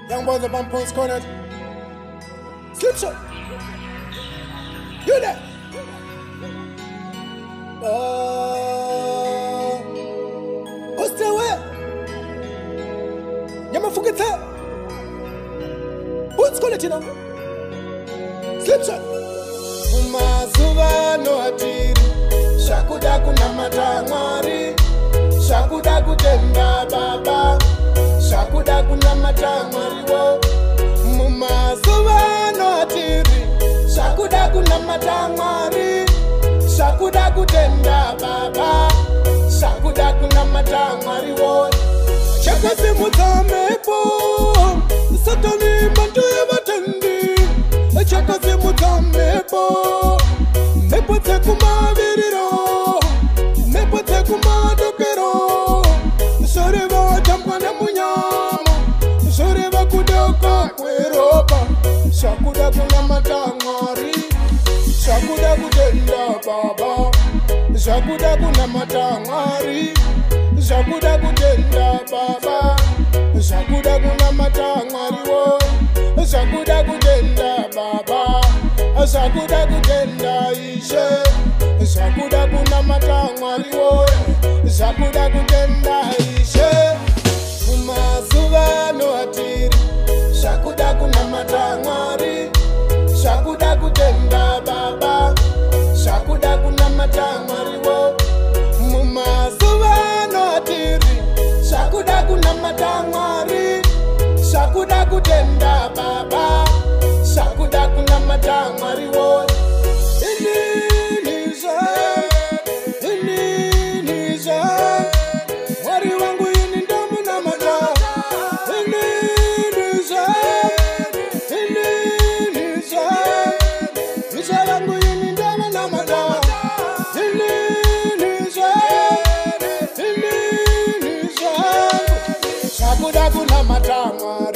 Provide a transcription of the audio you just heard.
Young boys up on Pulse Corner. Slipshot. You there? What's the way? Yama Fugata. Pulse Corner, you know. Slipshot. Umazuva no atiri. Shakuda kuna matangari. Shakuda kutenda baba. Shakuda kuna matangari wo. Mumazuva no atiri. Shakuda kuna matangari. Shakuda kutenda baba. Shakuda kuna matangari wo. Chakazi mutamepo. Satani bantu ya batendi. Chakazi mutamepo. Mepote kumaviriro. Mepote kumadokero. Soreva jampane munyama. Soreva kudoka kweroba. Shakuda kuna matangari. Shakuda kutenda baba. Shakuda kuna matangari. Shakuda kutenda baba. Shakuda kuna matangari wo. Shakuda kutenda baba. Shakuda kutenda ishe. Shakuda kuna matangari wo. Shakuda kutenda ishe. Umazuva no atiri. Shakuda kuna matangari. Shakuda kutenda baba. Shakuda kuna matangari wo. Mumazuva no atiri. Shakuda kuna matangari. Shakuda kutenda baba. Shakuda kuna matangari wo. Wari wangu yini ndamu na mata. Nisha wangu yini ndamu na mata. Shakuda kuna matangari.